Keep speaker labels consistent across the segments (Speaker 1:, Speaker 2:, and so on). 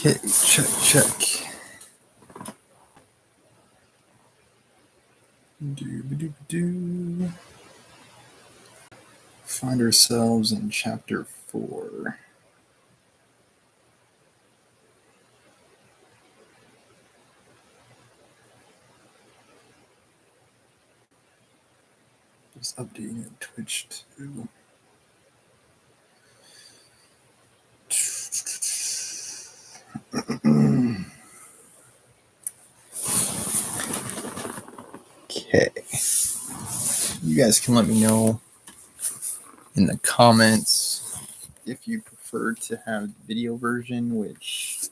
Speaker 1: Okay, check. Do. Find ourselves in chapter 4. Just updating Twitch too. Okay. You guys can let me know in the comments if you prefer to have the video version, which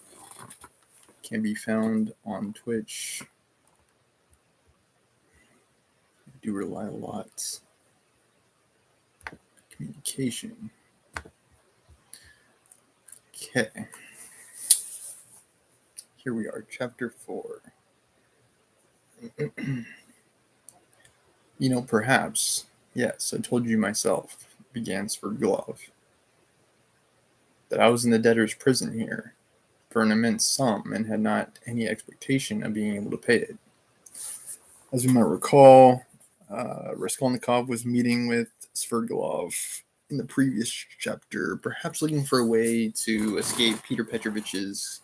Speaker 1: can be found on Twitch. I do rely a lot on communication. Okay. Here we are, chapter 4. Perhaps, yes, I told you myself, began Sverdlov, that I was in the debtor's prison here for an immense sum and had not any expectation of being able to pay it. As you might recall, Raskolnikov was meeting with Sverdlov in the previous chapter, perhaps looking for a way to escape Peter Petrovich's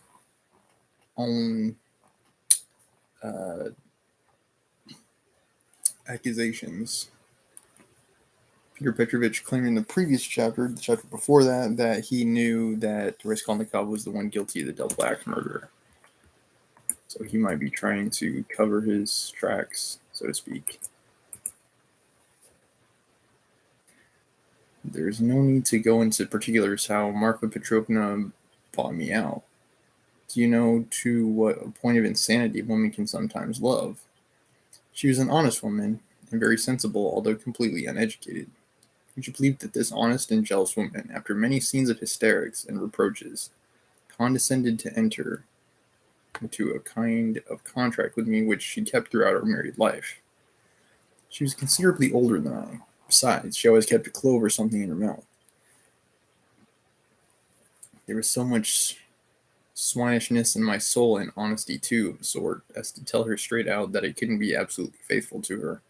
Speaker 1: own accusations. Peter Petrovich claimed in the previous chapter, the chapter before that he knew that Raskolnikov was the one guilty of the double axe murder. So he might be trying to cover his tracks, so to speak. There's no need to go into particulars how Marfa Petrovna bought me out. Do you know to what a point of insanity a woman can sometimes love? She was an honest woman, and very sensible, although completely uneducated. Would you believe that this honest and jealous woman, after many scenes of hysterics and reproaches, condescended to enter into a kind of contract with me which she kept throughout our married life? She was considerably older than I. Besides, she always kept a clove or something in her mouth. There was so much swinishness in my soul, and honesty too, of a sort, as to tell her straight out that I couldn't be absolutely faithful to her.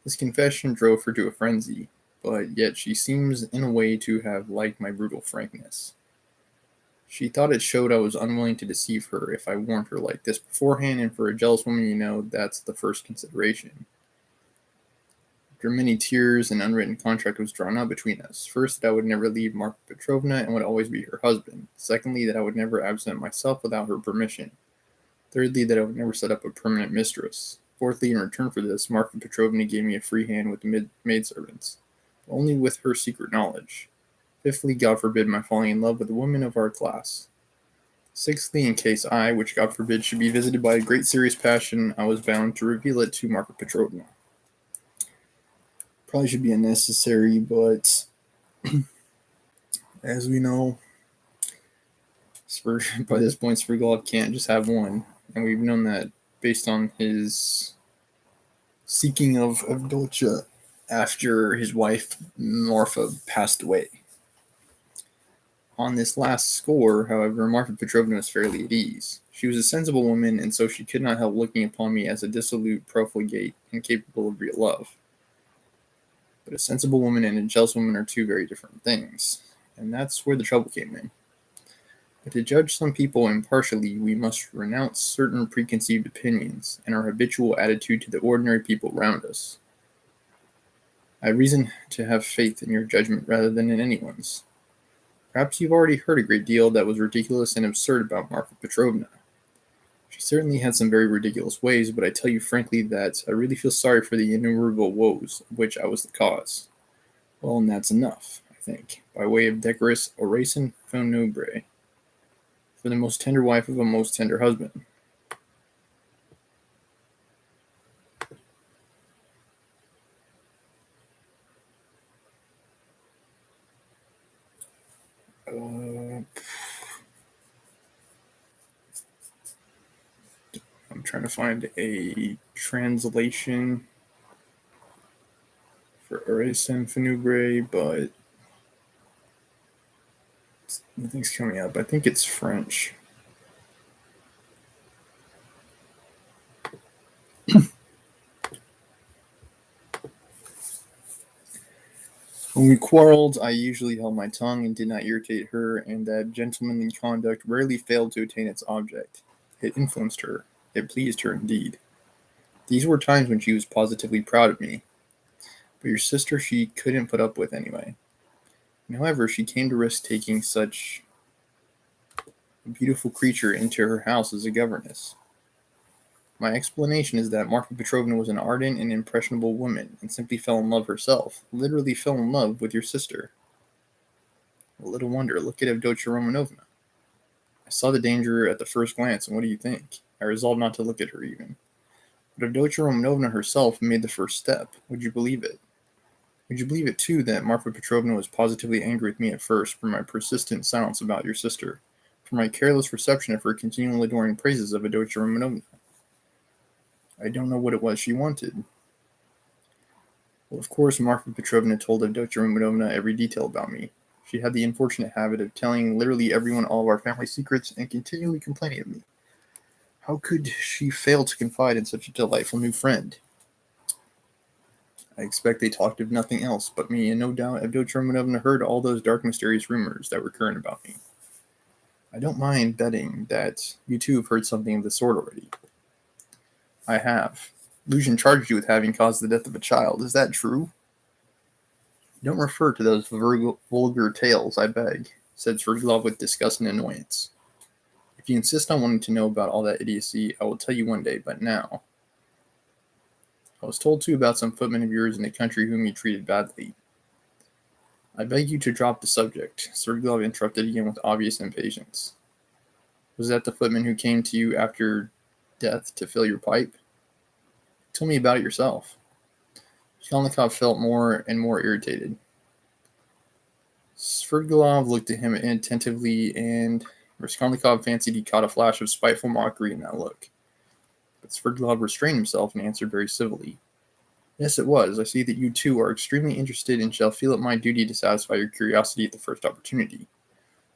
Speaker 1: This confession drove her to a frenzy, but yet she seems in a way to have liked my brutal frankness. She thought it showed I was unwilling to deceive her if I warned her like this beforehand, and for a jealous woman, that's the first consideration. After many tears, an unwritten contract was drawn up between us. First, that I would never leave Marfa Petrovna and would always be her husband. Secondly, that I would never absent myself without her permission. Thirdly, that I would never set up a permanent mistress. Fourthly, in return for this, Marfa Petrovna gave me a free hand with the maidservants, but only with her secret knowledge. Fifthly, God forbid my falling in love with a woman of our class. Sixthly, in case I, which God forbid, should be visited by a great serious passion, I was bound to reveal it to Marfa Petrovna. Probably should be unnecessary, but as we know, by this point, Sverdlov can't just have one, and we've known that based on his seeking of Dolcha after his wife Marfa passed away. On this last score, however, Marfa Petrovna was fairly at ease. She was a sensible woman, and so she could not help looking upon me as a dissolute profligate incapable of real love. But a sensible woman and a jealous woman are two very different things, and that's where the trouble came in. But to judge some people impartially, we must renounce certain preconceived opinions and our habitual attitude to the ordinary people around us. I have reason to have faith in your judgment rather than in anyone's. Perhaps you've already heard a great deal that was ridiculous and absurd about Marfa Petrovna. She certainly had some very ridiculous ways, but I tell you frankly that I really feel sorry for the innumerable woes of which I was the cause. Well, and that's enough, I think, by way of decorous oraison funèbre, for the most tender wife of a most tender husband. I'm trying to find a translation for oraison funèbre, but Nothing's coming up. I think it's French. When we quarreled, I usually held my tongue and did not irritate her, and that gentlemanly conduct rarely failed to attain its object. It influenced her. It pleased her indeed. These were times when she was positively proud of me. But your sister she couldn't put up with anyway. And however, she came to risk taking such a beautiful creature into her house as a governess. My explanation is that Marfa Petrovna was an ardent and impressionable woman, and simply fell in love herself, literally fell in love with your sister. A little wonder, look at Avdotya Romanovna. I saw the danger at the first glance, and what do you think? I resolved not to look at her even. But Avdotya Romanovna herself made the first step. Would you believe it? Would you believe it, too, that Marfa Petrovna was positively angry with me at first for my persistent silence about your sister, for my careless reception of her continual adoring praises of Avdotya Romanovna? I don't know what it was she wanted. Well, of course, Marfa Petrovna told Avdotya Romanovna every detail about me. She had the unfortunate habit of telling literally everyone all of our family secrets and continually complaining of me. How could she fail to confide in such a delightful new friend? I expect they talked of nothing else but me, and no doubt Avdotya Romanovna heard all those dark, mysterious rumors that were current about me. I don't mind betting that you too have heard something of the sort already. I have. Luzhin charged you with having caused the death of a child. Is that true? Don't refer to those vulgar tales, I beg, said Sverdlov with disgust and annoyance. If you insist on wanting to know about all that idiocy, I will tell you one day, but now. I was told too about some footmen of yours in the country whom you treated badly. I beg you to drop the subject, Sverdlov interrupted again with obvious impatience. Was that the footman who came to you after death to fill your pipe? Tell me about it yourself. Raskolnikov felt more and more irritated. Sverdlov looked at him attentively, and Raskolnikov fancied he caught a flash of spiteful mockery in that look. But Sverdlov restrained himself and answered very civilly. Yes, it was. I see that you too are extremely interested and shall feel it my duty to satisfy your curiosity at the first opportunity.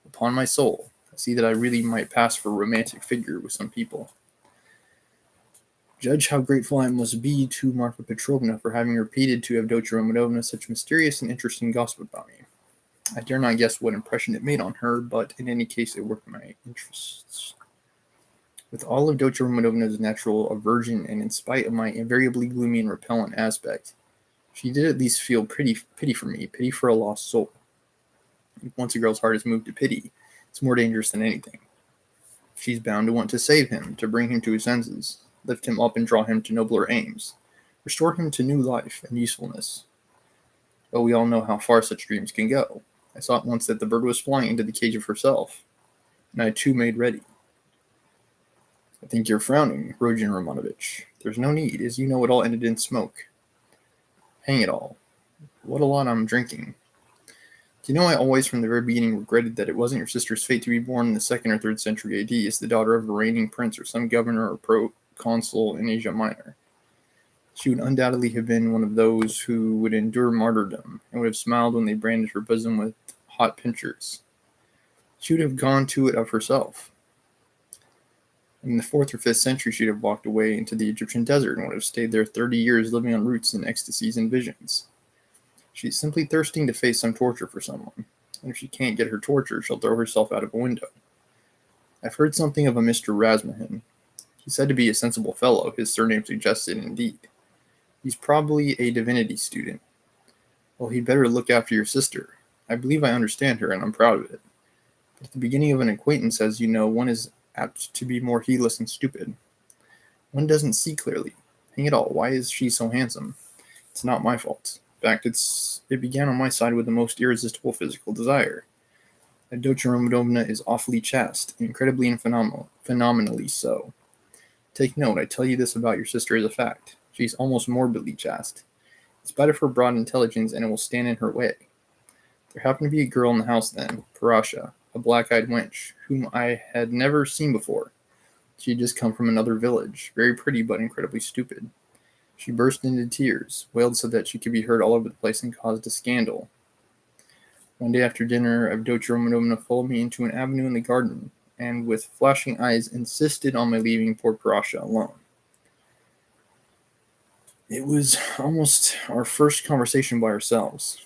Speaker 1: Upon my soul, I see that I really might pass for a romantic figure with some people. Judge how grateful I must be to Marfa Petrovna for having repeated to Avdotya Romanovna such mysterious and interesting gossip about me. I dare not guess what impression it made on her, but in any case it worked my interests. With all of Avdotya Romanovna's natural aversion, and in spite of my invariably gloomy and repellent aspect, she did at least feel pity for me, pity for a lost soul. Once a girl's heart is moved to pity, it's more dangerous than anything. She's bound to want to save him, to bring him to his senses, lift him up and draw him to nobler aims, restore him to new life and usefulness. But we all know how far such dreams can go. I saw at once that the bird was flying into the cage of herself, and I too made ready. I think you're frowning, Rodion Romanovich. There's no need, as you know it all ended in smoke. Hang it all. What a lot I'm drinking. Do you know I always from the very beginning regretted that it wasn't your sister's fate to be born in the 2nd or 3rd century AD as the daughter of a reigning prince or some governor or proconsul in Asia Minor. She would undoubtedly have been one of those who would endure martyrdom and would have smiled when they branded her bosom with hot pincers. She would have gone to it of herself. In the 4th or 5th century, she'd have walked away into the Egyptian desert and would have stayed there 30 years living on roots and ecstasies and visions. She's simply thirsting to face some torture for someone, and if she can't get her torture, she'll throw herself out of a window. I've heard something of a Mr. Razmahin. He's said to be a sensible fellow, his surname suggested indeed. He's probably a divinity student. Well, he'd better look after your sister. I believe I understand her, and I'm proud of it. But at the beginning of an acquaintance, as you know, one is apt to be more heedless and stupid. One doesn't see clearly. Hang it all, why is she so handsome? It's not my fault. In fact, it began on my side with the most irresistible physical desire. Avdotya Romanovna is awfully chaste, incredibly and phenomenally so. Take note, I tell you this about your sister as a fact. She's almost morbidly chaste, in spite of her broad intelligence, and it will stand in her way. There happened to be a girl in the house then, Parasha, a black-eyed wench, whom I had never seen before. She had just come from another village, very pretty but incredibly stupid. She burst into tears, wailed so that she could be heard all over the place, and caused a scandal. One day after dinner, Avdotya Romanovna followed me into an avenue in the garden, and with flashing eyes insisted on my leaving poor Parasha alone. It was almost our first conversation by ourselves.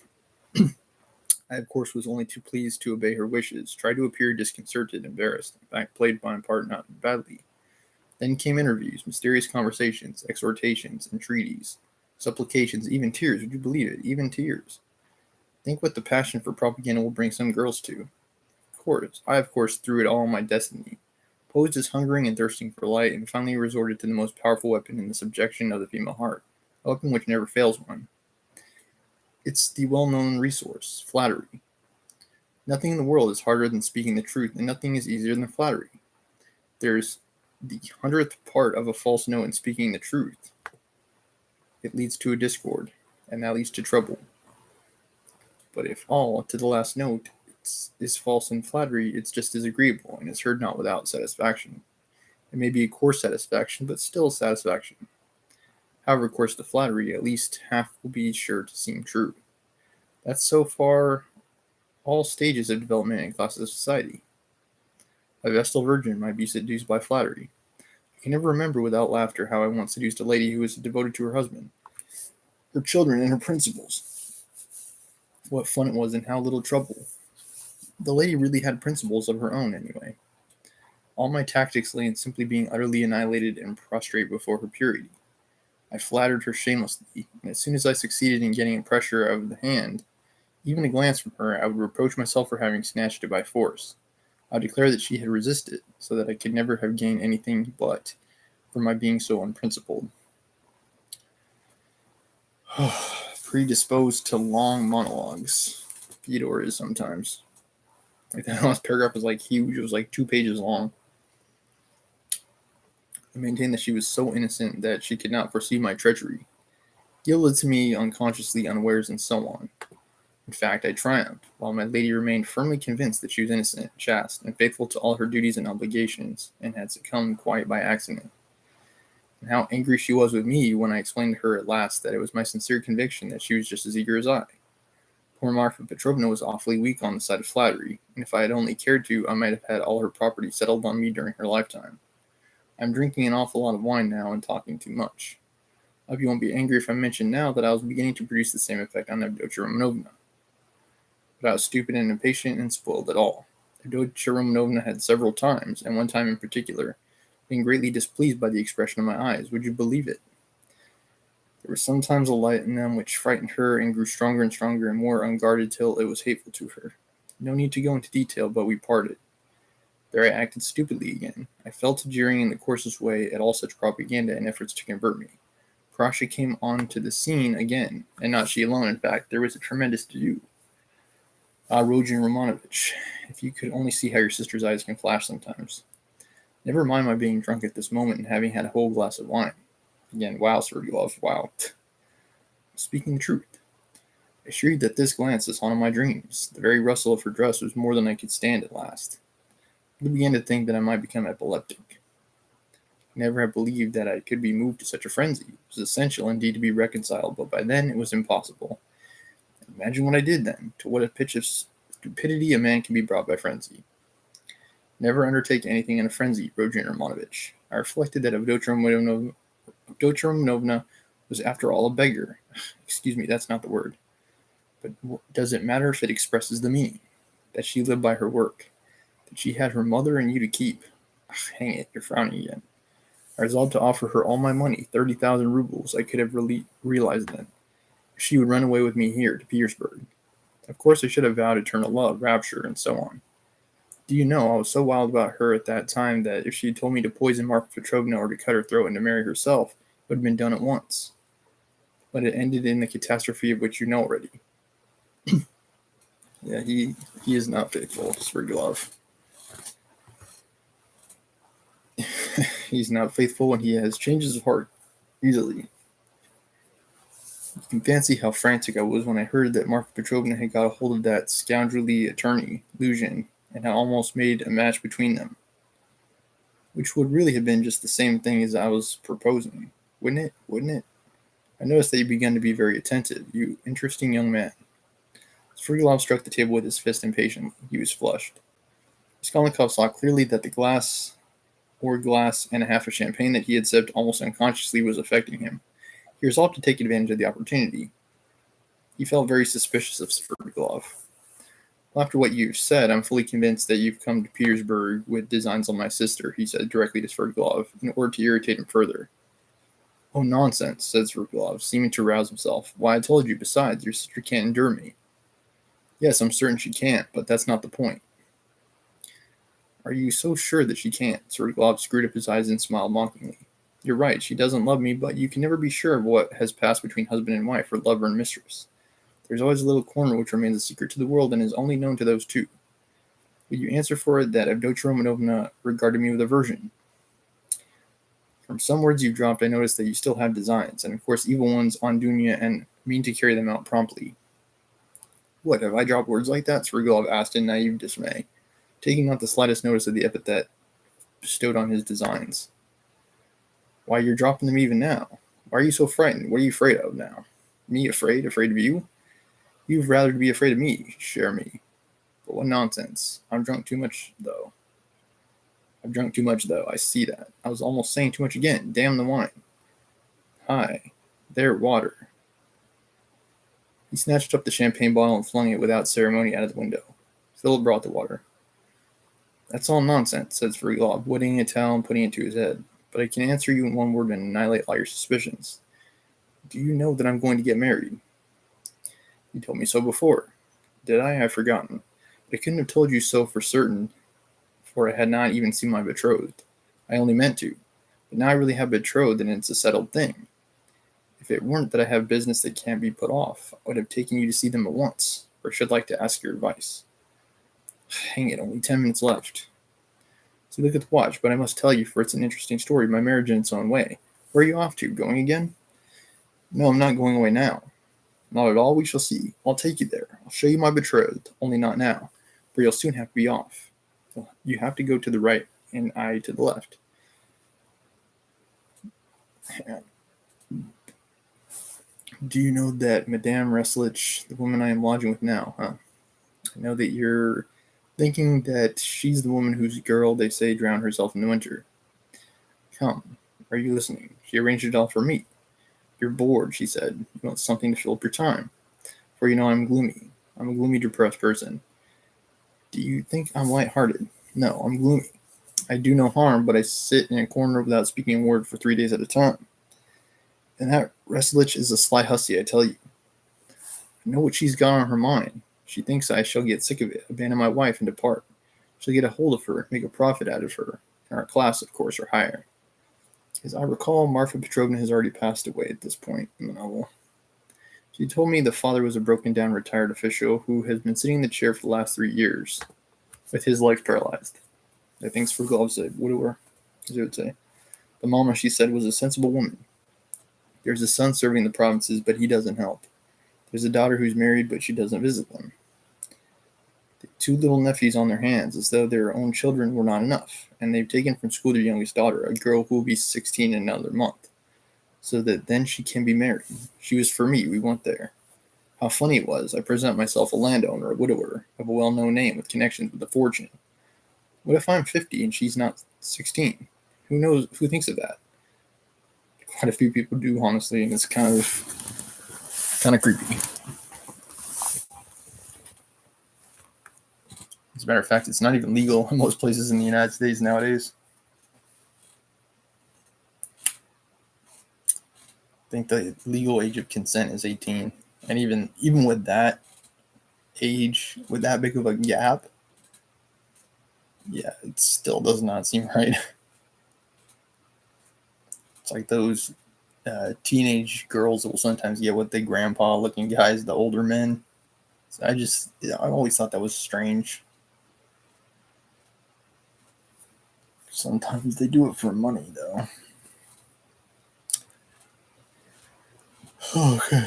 Speaker 1: I, of course, was only too pleased to obey her wishes, tried to appear disconcerted, embarrassed, in fact, played my part not badly. Then came interviews, mysterious conversations, exhortations, entreaties, supplications, even tears. Would you believe it? Even tears. Think what the passion for propaganda will bring some girls to. Of course, threw it all on my destiny, posed as hungering and thirsting for light, and finally resorted to the most powerful weapon in the subjection of the female heart, a weapon which never fails one. It's the well-known resource, flattery. Nothing in the world is harder than speaking the truth, and nothing is easier than flattery. There's the 100th part of a false note in speaking the truth. It leads to a discord, and that leads to trouble. But if all, to the last note, is false in flattery, it's just as agreeable, and is heard not without satisfaction. It may be a coarse satisfaction, but still satisfaction. However coarse the flattery, at least half will be sure to seem true. That's so far all stages of development and classes of society. A Vestal Virgin might be seduced by flattery. I can never remember without laughter how I once seduced a lady who was devoted to her husband, her children, and her principles. What fun it was and how little trouble. The lady really had principles of her own, anyway. All my tactics lay in simply being utterly annihilated and prostrate before her purity. I flattered her shamelessly, and as soon as I succeeded in getting a pressure of the hand, even a glance from her, I would reproach myself for having snatched it by force. I would declare that she had resisted, so that I could never have gained anything but for my being so unprincipled. Predisposed to long monologues. Theodore is sometimes. Like that last paragraph was like huge. It was like 2 pages long. I maintained that she was so innocent that she could not foresee my treachery, yielded to me unconsciously unawares, and so on. In fact, I triumphed, while my lady remained firmly convinced that she was innocent, chaste, and faithful to all her duties and obligations, and had succumbed quite by accident. And how angry she was with me when I explained to her at last that it was my sincere conviction that she was just as eager as I. Poor Marfa Petrovna was awfully weak on the side of flattery, and if I had only cared to, I might have had all her property settled on me during her lifetime. I'm drinking an awful lot of wine now and talking too much. I hope you won't be angry if I mention now that I was beginning to produce the same effect on Avdotya Romanovna. But I was stupid and impatient and spoiled it all. Avdotya Romanovna had several times, and one time in particular, been greatly displeased by the expression of my eyes. Would you believe it? There was sometimes a light in them which frightened her and grew stronger and stronger and more unguarded till it was hateful to her. No need to go into detail, but we parted. There I acted stupidly again. I fell to jeering in the coarsest way at all such propaganda and efforts to convert me. Parasha came on to the scene again, and not she alone, in fact. There was a tremendous to-do. Ah, Rodion Romanovitch, if you could only see how your sister's eyes can flash sometimes. Never mind my being drunk at this moment and having had a whole glass of wine. Again, wow, Sverdlov, wow. Speaking the truth. I assure you that this glance is haunted my dreams. The very rustle of her dress was more than I could stand at last. I began to think that I might become epileptic. I never had believed that I could be moved to such a frenzy. It was essential indeed to be reconciled, but by then it was impossible. Imagine what I did then, to what a pitch of stupidity a man can be brought by frenzy. Never undertake anything in a frenzy, Rodion Romanovitch. I reflected that Avdotya Romanovna was after all a beggar. Excuse me, that's not the word. But does it matter if it expresses the meaning? That she lived by her work. That she had her mother and you to keep. Hang it, you're frowning again. I resolved to offer her all my money, 30,000 rubles. I could have realized then. If she would run away with me here to Petersburg. Of course I should have vowed eternal love, rapture, and so on. Do you know, I was so wild about her at that time that if she had told me to poison Marfa Petrovna or to cut her throat and to marry herself, it would have been done at once. But it ended in the catastrophe of which you know already. Yeah, he is not faithful, Sverdlov. He's not faithful when he has changes of heart easily. You can fancy how frantic I was when I heard that Marfa Petrovna had got a hold of that scoundrelly attorney, Luzhin, and had almost made a match between them. Which would really have been just the same thing as I was proposing. Wouldn't it? I noticed that you began to be very attentive, you interesting young man. Svrgilov struck the table with his fist impatiently. He was flushed. Raskolnikov saw clearly that the glass and a half of champagne that he had sipped almost unconsciously was affecting him. He resolved to take advantage of the opportunity. He felt very suspicious of Svrgilov. Well, after what you've said, I'm fully convinced that you've come to Petersburg with designs on my sister, he said directly to Svrgilov, in order to irritate him further. Oh, nonsense, said Svrgilov, seeming to rouse himself. Why, I told you, besides, your sister can't endure me. Yes, I'm certain she can't, but that's not the point. Are you so sure that she can't? Svrgilov screwed up his eyes and smiled mockingly. You're right, she doesn't love me, but you can never be sure of what has passed between husband and wife, or lover and mistress. There's always a little corner which remains a secret to the world and is only known to those two. Will you answer for it that Avdotya Romanovna regarded me with aversion? From some words you've dropped, I noticed that you still have designs, and of course evil ones on Dunya, and mean to carry them out promptly. What, have I dropped words like that? Svrgilov asked in naive dismay, taking not the slightest notice of the epithet bestowed on his designs. Why, you're dropping them even now. Why are you so frightened? What are you afraid of now? Me afraid? Afraid of you? You'd rather be afraid of me, cher me. But what nonsense. I've drunk too much, though. I see that. I was almost saying too much again. Damn the wine. Hi. There, water. He snatched up the champagne bottle and flung it without ceremony out of the window. Philip brought the water. That's all nonsense, said Svrgilov, wetting a towel and putting it to his head. But I can answer you in one word and annihilate all your suspicions. Do you know that I'm going to get married? You told me so before. Did I? I've forgotten. But I couldn't have told you so for certain, for I had not even seen my betrothed. I only meant to. But now I really have betrothed, and it's a settled thing. If it weren't that I have business that can't be put off, I would have taken you to see them at once, for I should like to ask your advice. Hang it, only 10 minutes left. So look at the watch, but I must tell you, for it's an interesting story, my marriage in its own way. Where are you off to? Going again? No, I'm not going away now. Not at all, we shall see. I'll take you there. I'll show you my betrothed, only not now, for you'll soon have to be off. You have to go to the right, and I to the left. Do you know that Madame Reslich, the woman I am lodging with now, huh? I know that you're thinking that she's the woman whose girl, they say, drowned herself in the winter. Come, are you listening? She arranged it all for me. You're bored, she said. You want something to fill up your time. For you know I'm gloomy. I'm a gloomy, depressed person. Do you think I'm light-hearted? No, I'm gloomy. I do no harm, but I sit in a corner without speaking a word for 3 days at a time. And that Reslich is a sly hussy, I tell you. I know what she's got on her mind. She thinks I shall get sick of it, abandon my wife, and depart. She'll get a hold of her, make a profit out of her, in our class, of course, or higher. As I recall, Marfa Petrovna has already passed away at this point in the novel. She told me the father was a broken-down retired official who has been sitting in the chair for the last 3 years, with his legs paralyzed. I think Svrgilov's a widower, as I would say. The mama, she said, was a sensible woman. There's a son serving the provinces, but he doesn't help. There's a daughter who's married, but she doesn't visit them. The 2 little nephews on their hands, as though their own children were not enough, and they've taken from school their youngest daughter, a girl who will be 16 in another month, so that then she can be married. She was for me, we went there. How funny it was, I present myself a landowner, a widower, of a well-known name with connections with a fortune. What if I'm 50 and she's not 16? Who knows, who thinks of that? Quite a few people do, honestly, and it's kind of creepy. As a matter of fact, it's not even legal in most places in the United States nowadays. I think the legal age of consent is 18. And even with that age, with that big of a gap, yeah, it still does not seem right. It's like those teenage girls that will sometimes get with the grandpa-looking guys, the older men. So I always thought that was strange. Sometimes they do it for money, though. Okay.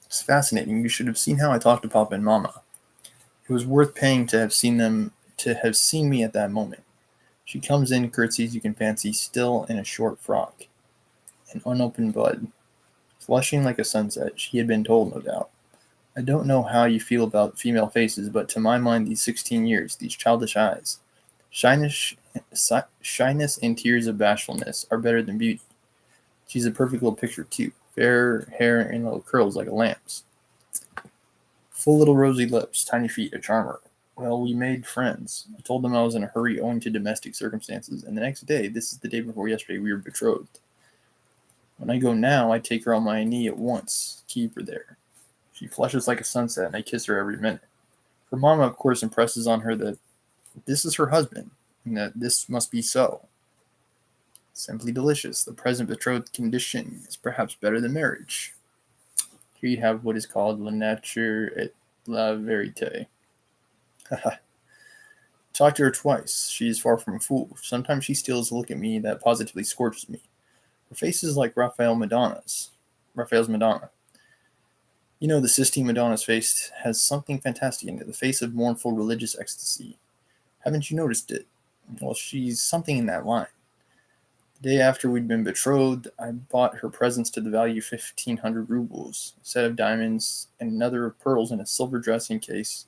Speaker 1: It's fascinating. You should have seen how I talked to Papa and Mama. It was worth paying to have seen me at that moment. She comes in, curtsies, you can fancy, still in a short frock. An unopened bud. Flushing like a sunset, she had been told, no doubt. I don't know how you feel about female faces, but to my mind, these 16 years, these childish eyes, shyness and tears of bashfulness are better than beauty. She's a perfect little picture, too. Fair hair and little curls like a lamb's. Full little rosy lips, tiny feet, a charmer. Well, we made friends. I told them I was in a hurry owing to domestic circumstances, and the next day, this is the day before yesterday, we were betrothed. When I go now, I take her on my knee at once, keep her there. She flushes like a sunset, and I kiss her every minute. Her mama, of course, impresses on her that this is her husband, and that this must be so. Simply delicious. The present betrothed condition is perhaps better than marriage. Here you have what is called la nature et la verite. Talk to her twice. She is far from a fool. Sometimes she steals a look at me that positively scorches me. Her face is like Raphael's Madonna. You know, the Sistine Madonna's face has something fantastic in it, the face of mournful religious ecstasy. Haven't you noticed it? Well, she's something in that line. The day after we'd been betrothed, I bought her presents to the value of 1,500 rubles, a set of diamonds, and another of pearls in a silver dressing case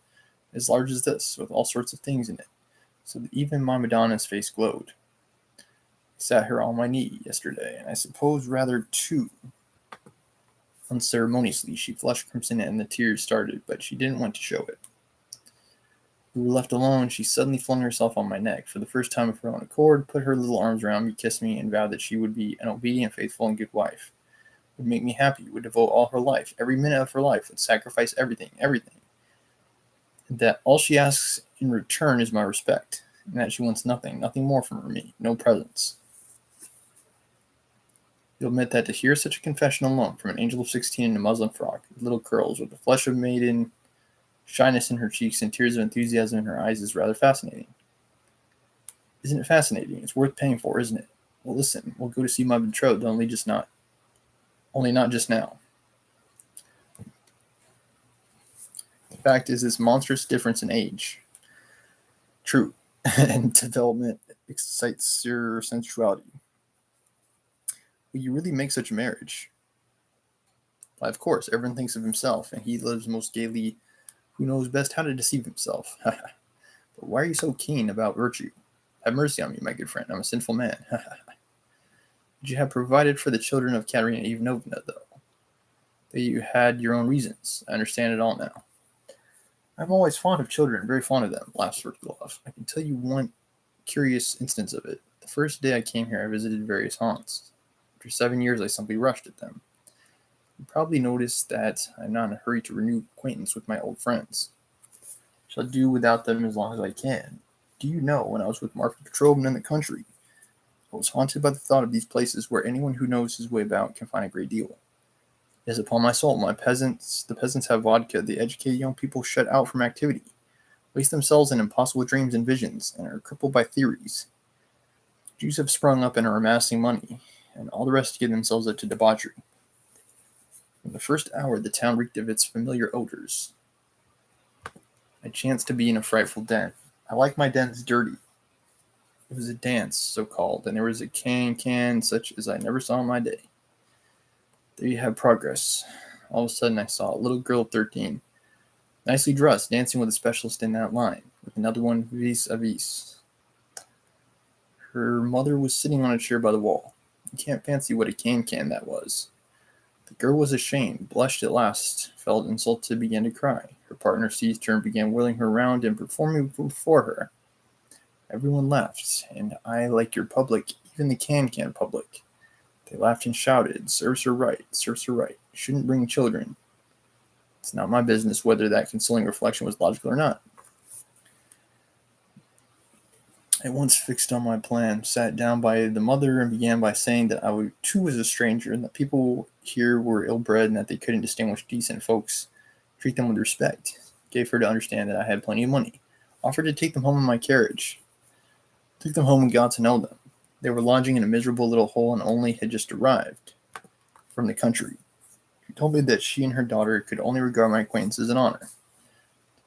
Speaker 1: as large as this, with all sorts of things in it, so that even my Madonna's face glowed. I sat her on my knee yesterday, and I suppose rather too unceremoniously. She flushed crimson and the tears started, but she didn't want to show it. We were left alone. She suddenly flung herself on my neck, for the first time of her own accord, put her little arms around me, kissed me, and vowed that she would be an obedient, faithful, and good wife, would make me happy, would devote all her life, every minute of her life, would sacrifice everything, and that all she asks in return is my respect, and that she wants nothing more from me, no presents. You'll admit that to hear such a confession alone from an angel of 16 in a muslin frock, with little curls, with the flush of maiden, shyness in her cheeks, and tears of enthusiasm in her eyes is rather fascinating. Isn't it fascinating? It's worth paying for, isn't it? Well, listen, we'll go to see my betrothed, only not just now. The fact is this monstrous difference in age. True. And development excites your sensuality. Will you really make such a marriage? Why, of course, everyone thinks of himself, and he lives most gaily who knows best how to deceive himself. But why are you so keen about virtue? Have mercy on me, my good friend. I'm a sinful man. Would you have provided for the children of Katerina Ivanovna, though? That you had your own reasons. I understand it all now. I'm always fond of children, very fond of them, laughed Svirgilov. I can tell you one curious instance of it. The first day I came here, I visited various haunts. After 7 years, I simply rushed at them. You probably noticed that I'm not in a hurry to renew acquaintance with my old friends. Shall do without them as long as I can. Do you know, when I was with Marfa Petrovna in the country, I was haunted by the thought of these places where anyone who knows his way about can find a great deal. Yes, upon my soul, the peasants have vodka, the educated young people shut out from activity, waste themselves in impossible dreams and visions, and are crippled by theories. Jews have sprung up and are amassing money, and all the rest give themselves up to debauchery. From the first hour, the town reeked of its familiar odors. I chanced to be in a frightful den. I like my dens dirty. It was a dance, so-called, and there was a can such as I never saw in my day. There you have progress. All of a sudden, I saw a little girl of 13, nicely dressed, dancing with a specialist in that line, with another one vis-a-vis. Her mother was sitting on a chair by the wall. You can't fancy what a can that was. The girl was ashamed, blushed at last, felt insulted, began to cry. Her partner seized her and began whirling her round and performing before her. Everyone laughed, and I, like your public, even the can public. They laughed and shouted, serves her right, shouldn't bring children. It's not my business whether that consoling reflection was logical or not. I once fixed on my plan, sat down by the mother, and began by saying that I too was a stranger, and that people here were ill-bred, and that they couldn't distinguish decent folks, treat them with respect. Gave her to understand that I had plenty of money. Offered to take them home in my carriage. Took them home and got to know them. They were lodging in a miserable little hole and only had just arrived from the country. She told me that she and her daughter could only regard my acquaintance as an honor.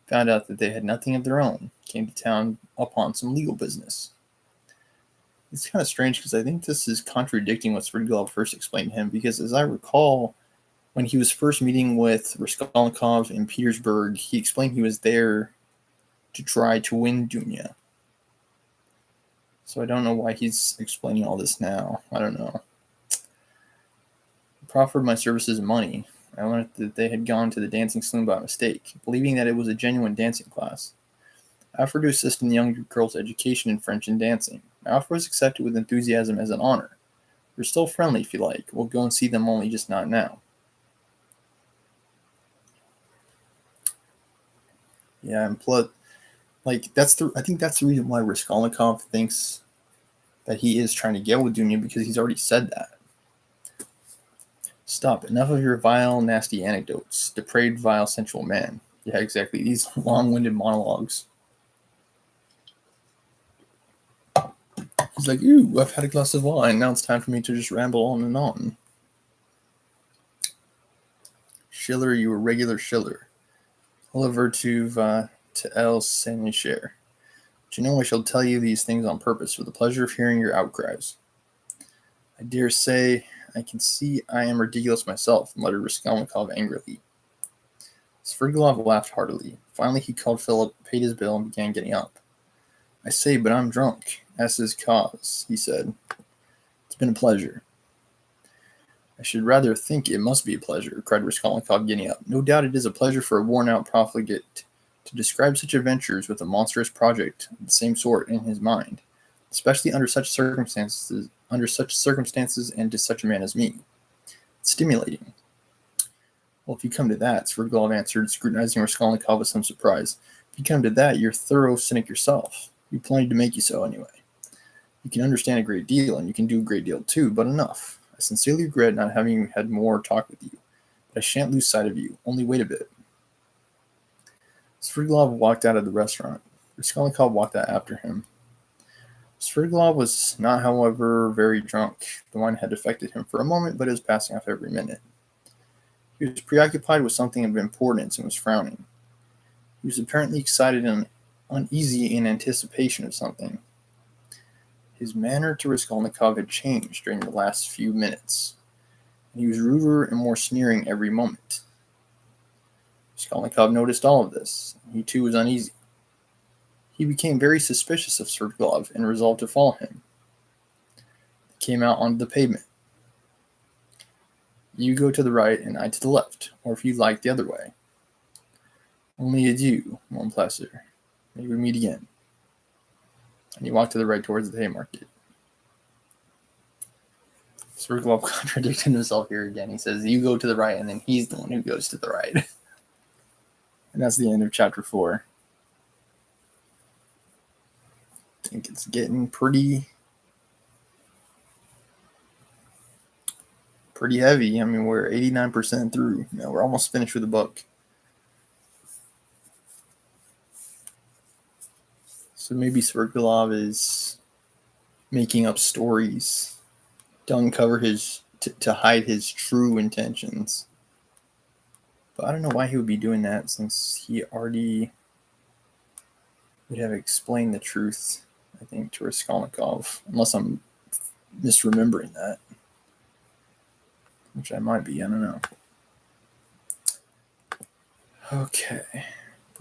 Speaker 1: Found out that they had nothing of their own. Came to town upon some legal business. It's kind of strange because I think this is contradicting what Svirgilov first explained to him, because as I recall, When he was first meeting with Raskolnikov in Petersburg, he explained he was there to try to win Dunya. So I don't know why he's explaining all this now. I don't know. He proffered my services and money. I learned that they had gone to the dancing saloon by mistake, believing that it was a genuine dancing class. I offered to assist in the young girl's education in French and dancing. My offer was accepted with enthusiasm as an honor. We're still friendly if you like. We'll go and see them, only just not now. Yeah, and plus, like I think that's the reason why Raskolnikov thinks that he is trying to get with Dunya, because he's already said that. Stop. Enough of your vile, nasty anecdotes. Depraved, vile, sensual man. Yeah, exactly. These long-winded monologues. He's like, ooh, I've had a glass of wine. Now it's time for me to just ramble on and on. Schiller, you a regular Schiller. Oliver to El Saint-Michel. Do you know I shall tell you these things on purpose for the pleasure of hearing your outcries? I dare say I can see I am ridiculous myself, muttered Raskolnikov angrily. Sverdlov laughed heartily. Finally he called Philip, paid his bill, and began getting up. I say, but I'm drunk. Ask his cause, he said. It's been a pleasure. I should rather think it must be a pleasure, cried Raskolnikov, getting up. No doubt it is a pleasure for a worn-out profligate to describe such adventures with a monstrous project of the same sort in his mind, especially under such circumstances and to such a man as me. It's stimulating. Well, if you come to that, Sverdlov answered, scrutinizing Raskolnikov with some surprise, if you come to that, you're a thorough cynic yourself. You planned to make you so anyway. You can understand a great deal, and you can do a great deal too, but enough. I sincerely regret not having had more talk with you, but I shan't lose sight of you. Only wait a bit. Sverdlov walked out of the restaurant. Raskolnikov walked out after him. Sverdlov was not, however, very drunk. The wine had affected him for a moment, but it was passing off every minute. He was preoccupied with something of importance and was frowning. He was apparently excited and uneasy in anticipation of something. His manner to Raskolnikov had changed during the last few minutes, and he was ruder and more sneering every moment. Raskolnikov noticed all of this, and he too was uneasy. He became very suspicious of Sverdlov and resolved to follow him. He came out onto the pavement. You go to the right and I to the left, or if you like, the other way. Only adieu, mon plaisir. May we meet again. And he walked to the right towards the Haymarket. Sverdlov contradicted himself here again. He says, you go to the right, and then he's the one who goes to the right. And that's the end of chapter 4. I think it's getting pretty heavy. I mean, we're 89% through. You know, we're almost finished with the book. So maybe Sverdlov is making up stories to uncover to hide his true intentions. But I don't know why he would be doing that, since he already would have explained the truth, I think, to Raskolnikov, unless I'm misremembering that, which I might be. I don't know. Okay,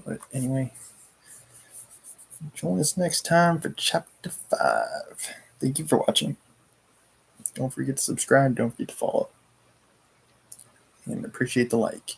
Speaker 1: but anyway, join us next time for chapter 5. Thank you for watching. Don't forget to subscribe. Don't forget to follow. And appreciate the like.